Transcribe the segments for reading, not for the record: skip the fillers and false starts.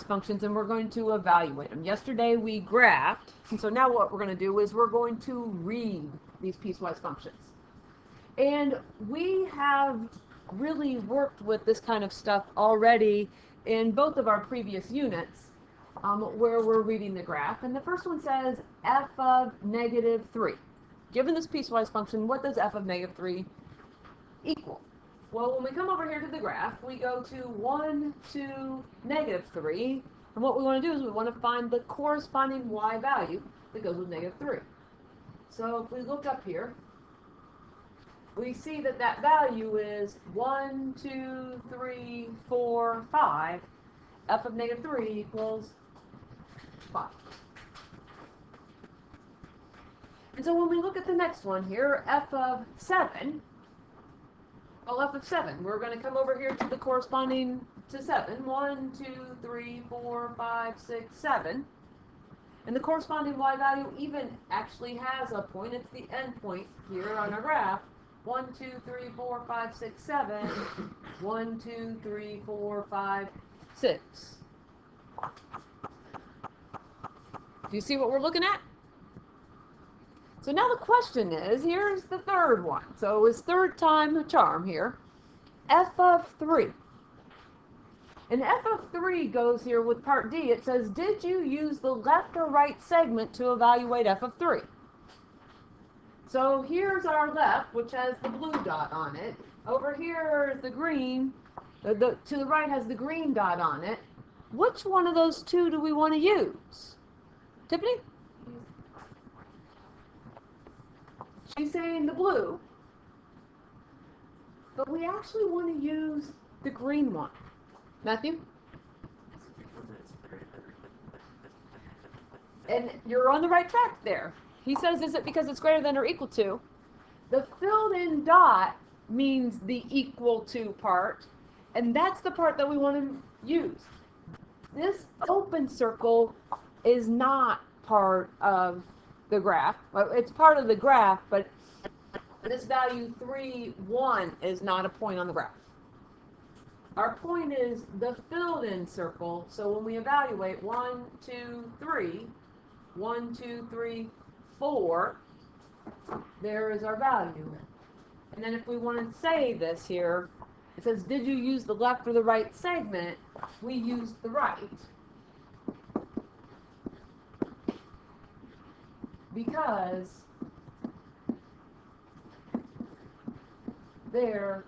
functions and we're going to evaluate them. Yesterday we graphed, and so now what we're going to do is we're going to read these piecewise functions. And we have really worked with this kind of stuff already in both of our previous units, where we're reading the graph. And the first one says f of -3. Given this piecewise function, what does f of -3 equal? Well, when we come over here to the graph, we go to 1, 2, -3. And what we want to do is we want to find the corresponding y value that goes with -3. So if we look up here, we see that that value is 1, 2, 3, 4, 5. F of -3 equals 5. And so when we look at the next one here, f of 7, well, f of 7, we're going to come over here to the corresponding to 7. 1, 2, 3, 4, 5, 6, 7. And the corresponding y value even actually has a point. It's the end point here on our graph. 1, 2, 3, 4, 5, 6, 7. 1, 2, 3, 4, 5, 6. Do you see what we're looking at? So now the question is, here's the third one. So it's third time the charm here. F of 3. And f of 3 goes here with part D. It says, did you use the left or right segment to evaluate f of 3? So here's our left, which has the blue dot on it. Over here is the green. To the right has the green dot on it. Which one of those two do we want to use? Tiffany? She's saying the blue. But we actually want to use the green one. Matthew? And you're on the right track there. He says, is it because it's greater than or equal to? The filled in dot means the equal to part, and that's the part that we want to use. This open circle is not part of the graph. Well, it's part of the graph, but this value 3, 1 is not a point on the graph. Our point is the filled in circle. So when we evaluate 1, 2, 3, 1, 2, 3, 4, there is our value. And then if we want to say this here, it says, did you use the left or the right segment? We used the right. Because there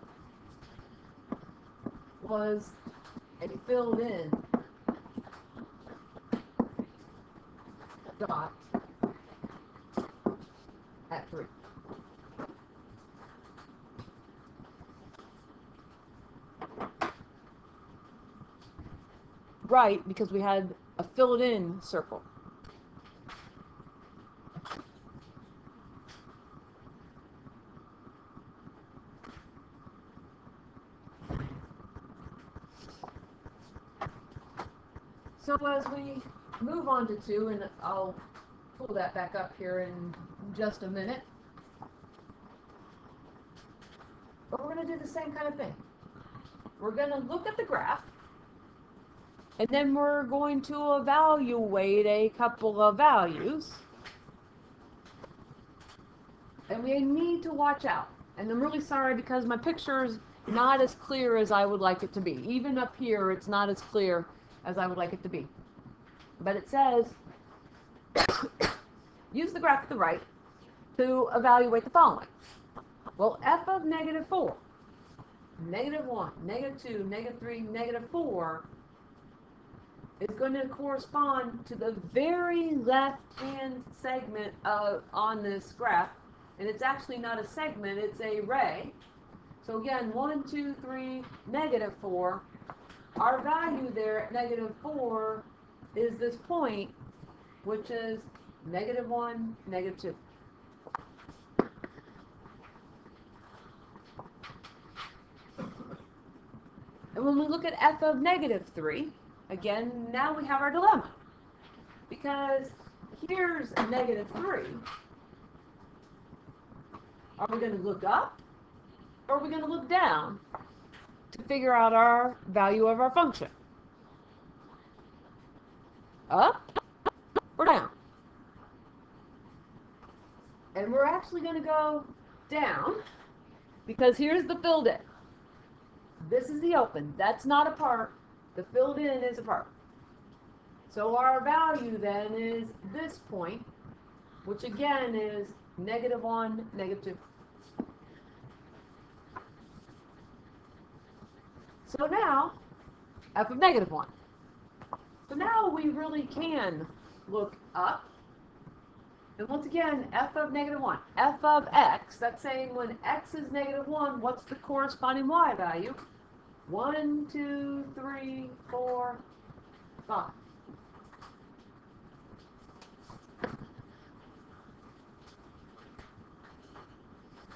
was a filled in dot at 3. Right, because we had a filled in circle. So as we move on to 2, and I'll pull that back up here in just a minute, but we're going to do the same kind of thing. We're going to look at the graph, and then we're going to evaluate a couple of values. And we need to watch out. And I'm really sorry because my picture is not as clear as I would like it to be. Even up here, it's not as clear as I would like it to be. But it says, use the graph to the right to evaluate the following. Well, f of -4, -1, -2, -3, -4 is going to correspond to the very left-hand segment on this graph. And it's actually not a segment, it's a ray. So again, 1, 2, 3, -4. Our value there at -4 is this point, which is -1, -2. And when we look at f of -3, again, now we have our dilemma. Because here's -3. Are we going to look up, or are we going to look down to figure out our value of our function? up or down? And we're actually going to go down because here's the filled in. This is the open. That's not a part. The filled in is a part. So our value then is this point, which again is -1, -2. So now, f of -1. So now we really can look up. And once again, f of -1. F of x, that's saying when x is -1, what's the corresponding y value? 1, 2, 3, 4, 5.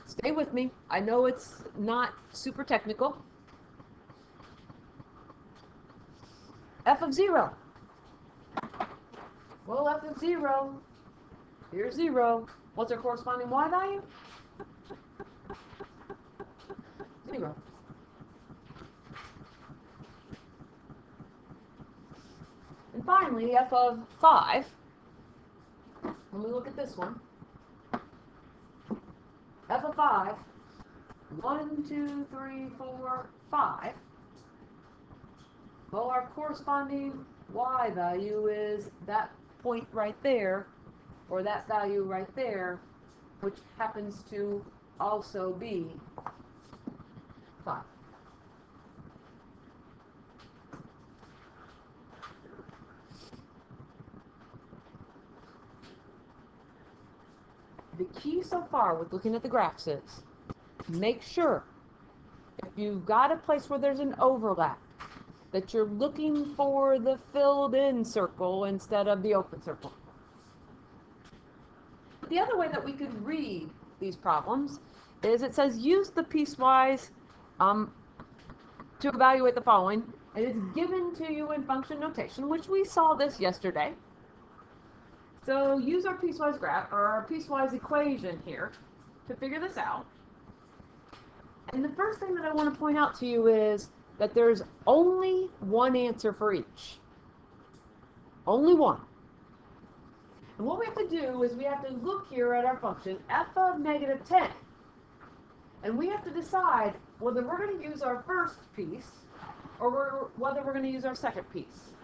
Stay with me. I know it's not super technical. F of 0. Well, f of 0, here's 0. What's our corresponding y value? 0. And finally, f of 5. When we look at this one, f of 5, 1, 2, 3, 4, 5. Well, our corresponding y value is that point right there, or that value right there, which happens to also be 5. The key so far with looking at the graphs is make sure if you've got a place where there's an overlap that you're looking for the filled in circle instead of the open circle. The other way that we could read these problems is it says use the piecewise to evaluate the following, and it's given to you in function notation, which we saw this yesterday. So use our piecewise graph, or our piecewise equation here to figure this out. And the first thing that I want to point out to you is that there's only one answer for each. Only one. And what we have to do is we have to look here at our function f of -10. And we have to decide whether we're going to use our first piece or whether we're going to use our second piece.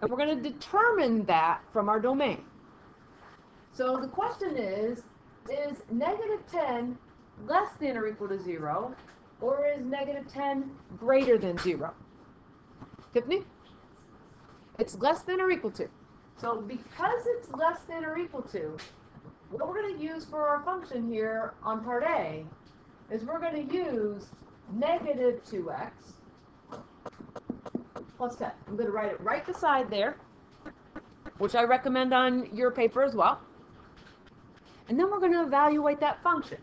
And we're going to determine that from our domain. So the question is -10 less than or equal to 0, or is -10 greater than 0? Tiffany? It's less than or equal to. So because it's less than or equal to, what we're going to use for our function here on part A is we're going to use -2x plus 10. I'm going to write it right beside there, which I recommend on your paper as well. And then we're going to evaluate that function.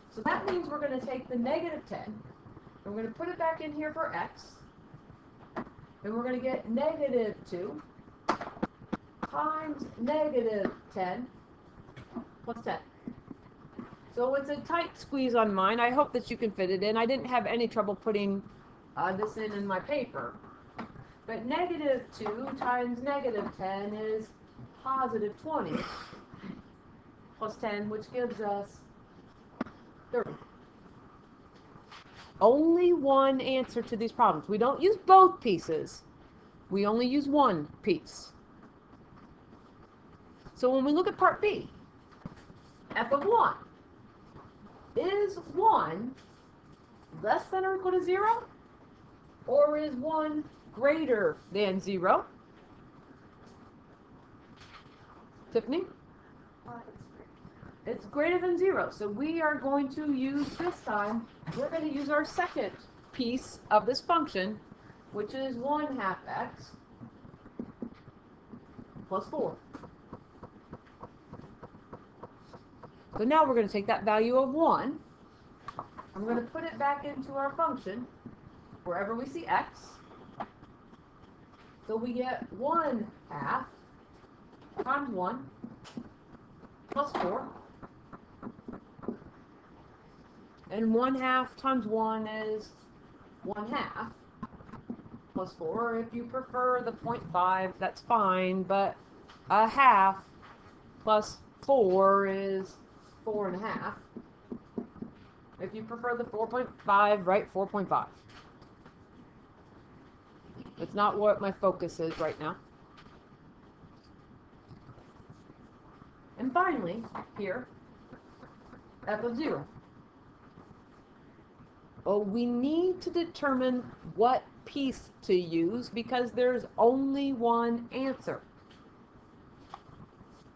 So that means we're going to take the -10, and we're going to put it back in here for x, and we're going to get -2 times -10 plus 10. So it's a tight squeeze on mine. I hope that you can fit it in. I didn't have any trouble putting this in my paper. But -2 times -10 is +20 plus 10, which gives us 30. Only one answer to these problems. We don't use both pieces. We only use one piece. So when we look at part B, f of 1, is 1 less than or equal to 0? Or is 1 greater than 0? Tiffany? It's greater than 0. So we are going to use this time, we're going to use our second piece of this function, which is 1/2 x plus 4. So now we're going to take that value of 1. I'm going to put it back into our function wherever we see x. So we get 1/2 times 1 plus 4. And 1/2 times 1 is 1/2. plus 4. If you prefer the 0.5, that's fine, but a half plus 4 is 4.5. If you prefer the 4.5, write 4.5. It's not what my focus is right now. And finally, here, f of 0. Well, we need to determine what piece to use because there's only one answer.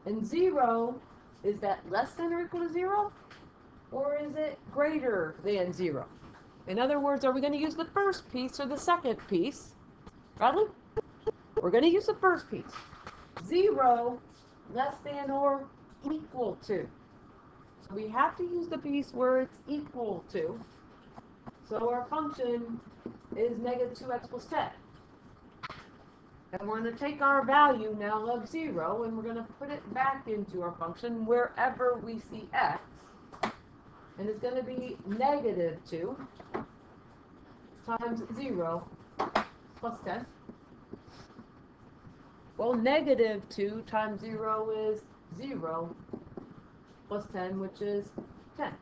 And 0, is that less than or equal to 0? Or is it greater than 0? In other words, are we going to use the first piece or the second piece? Bradley? We're going to use the first piece. 0 less than or equal to. So we have to use the piece where it's equal to. So our function is negative 2x plus 10. And we're going to take our value now of 0 and we're going to put it back into our function wherever we see x. And it's going to be negative 2 times 0 plus 10. Well, negative 2 times 0 is 0 plus 10, which is 10.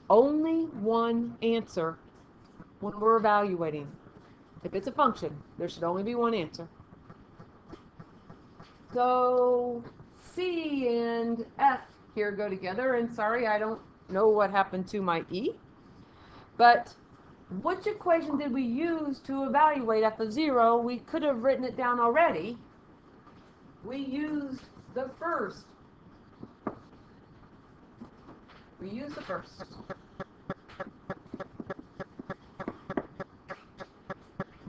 Only one answer when we're evaluating. If it's a function, there should only be one answer. So C and F here go together, and sorry, I don't know what happened to my E. But which equation did we use to evaluate f of 0? We could have written it down already. We used the first. We used the first.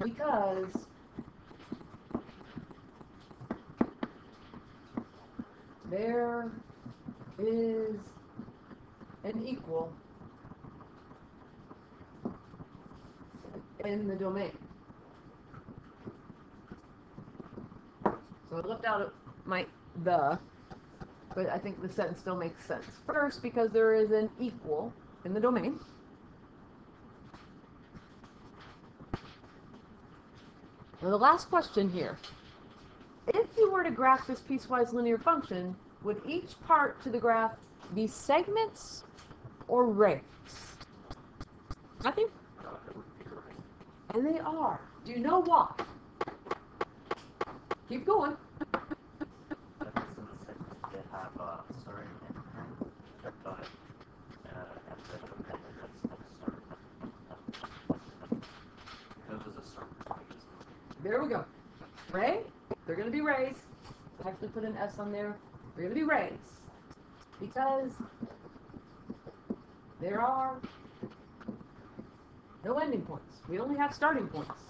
Because there is an equal in the domain. So I left out my but I think the sentence still makes sense. First, because there is an equal in the domain. Now the last question here. If you were to graph this piecewise linear function, would each part to the graph be segments or rays? I think. And they are. Do you know why? Keep going. There we go. Ray, they're going to be rays. I actually put an S on there. They're going to be rays. Because there are no ending points. We only have starting points.